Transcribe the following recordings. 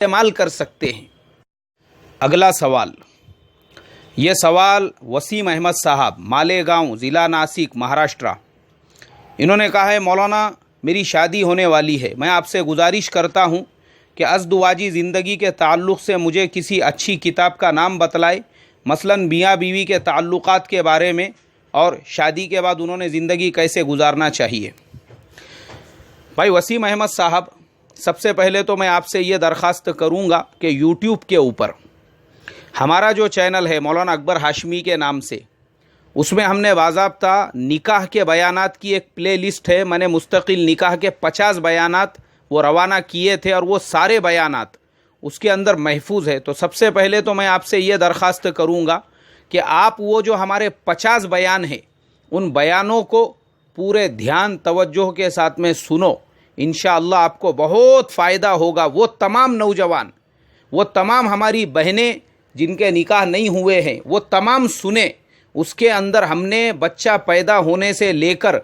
استعمال کر سکتے ہیں۔ اگلا سوال، یہ سوال وسیم احمد صاحب مالیگاؤں ضلع ناسک مہاراشٹرا، انہوں نے کہا ہے مولانا میری شادی ہونے والی ہے، میں آپ سے گزارش کرتا ہوں کہ ازدواجی زندگی کے تعلق سے مجھے کسی اچھی کتاب کا نام بتلائے، مثلا میاں بیوی کے تعلقات کے بارے میں اور شادی کے بعد انہوں نے زندگی کیسے گزارنا چاہیے۔ بھائی وسیم احمد صاحب، سب سے پہلے تو میں آپ سے یہ درخواست کروں گا کہ یوٹیوب کے اوپر ہمارا جو چینل ہے مولانا اکبر ہاشمی کے نام سے، اس میں ہم نے باضابطہ نکاح کے بیانات کی ایک پلے لسٹ ہے، میں نے مستقل نکاح کے 50 بیانات وہ روانہ کیے تھے اور وہ سارے بیانات اس کے اندر محفوظ ہے۔ تو سب سے پہلے تو میں آپ سے یہ درخواست کروں گا کہ آپ وہ جو ہمارے 50 بیان ہیں ان بیانوں کو پورے دھیان توجہ کے ساتھ میں سنو، انشاءاللہ آپ کو بہت فائدہ ہوگا۔ وہ تمام نوجوان، وہ تمام ہماری بہنیں جن کے نکاح نہیں ہوئے ہیں، وہ تمام سنیں۔ اس کے اندر ہم نے بچہ پیدا ہونے سے لے کر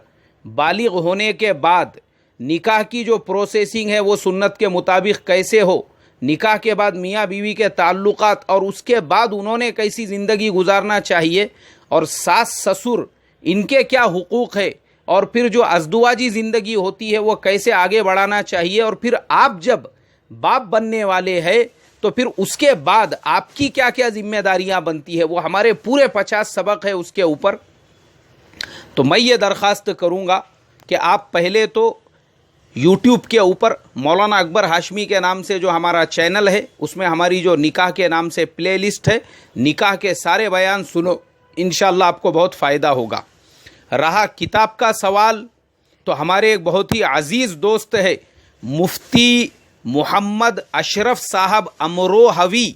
بالغ ہونے کے بعد نکاح کی جو پروسیسنگ ہے وہ سنت کے مطابق کیسے ہو، نکاح کے بعد میاں بیوی کے تعلقات اور اس کے بعد انہوں نے کیسی زندگی گزارنا چاہیے، اور ساس سسر ان کے کیا حقوق ہے، اور پھر جو ازدواجی زندگی ہوتی ہے وہ کیسے آگے بڑھانا چاہیے، اور پھر آپ جب باپ بننے والے ہیں تو پھر اس کے بعد آپ کی کیا کیا ذمہ داریاں بنتی ہے، وہ ہمارے پورے 50 سبق ہے اس کے اوپر۔ تو میں یہ درخواست کروں گا کہ آپ پہلے تو یوٹیوب کے اوپر مولانا اکبر ہاشمی کے نام سے جو ہمارا چینل ہے اس میں ہماری جو نکاح کے نام سے پلے لسٹ ہے، نکاح کے سارے بیان سنو، انشاءاللہ آپ کو بہت فائدہ ہوگا۔ رہا کتاب کا سوال، تو ہمارے ایک بہت ہی عزیز دوست ہے مفتی محمد اشرف صاحب امروہوی،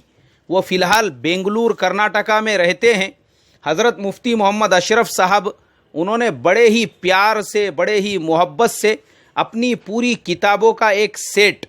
وہ فی الحال بنگلور کرناٹکا میں رہتے ہیں۔ حضرت مفتی محمد اشرف صاحب انہوں نے بڑے ہی پیار سے، بڑے ہی محبت سے اپنی پوری کتابوں کا ایک سیٹ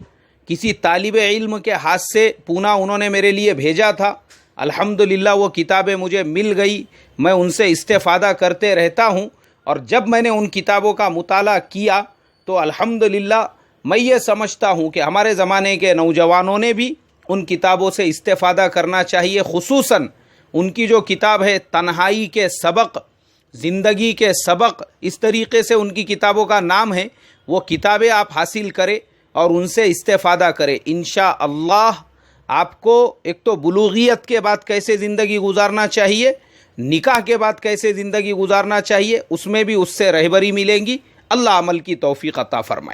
کسی طالب علم کے ہاتھ سے پونا انہوں نے میرے لیے بھیجا تھا۔ الحمدللہ وہ کتابیں مجھے مل گئی، میں ان سے استفادہ کرتے رہتا ہوں، اور جب میں نے ان کتابوں کا مطالعہ کیا تو الحمدللہ میں یہ سمجھتا ہوں کہ ہمارے زمانے کے نوجوانوں نے بھی ان کتابوں سے استفادہ کرنا چاہیے۔ خصوصاً ان کی جو کتاب ہے تنہائی کے سبق، زندگی کے سبق، اس طریقے سے ان کی کتابوں کا نام ہے، وہ کتابیں آپ حاصل کریں اور ان سے استفادہ کریں۔ انشاءاللہ آپ کو ایک تو بلوغیت کے بعد کیسے زندگی گزارنا چاہیے، نکاح کے بعد کیسے زندگی گزارنا چاہیے، اس میں بھی اس سے رہبری ملیں گی۔ اللہ عمل کی توفیق عطا فرمائے۔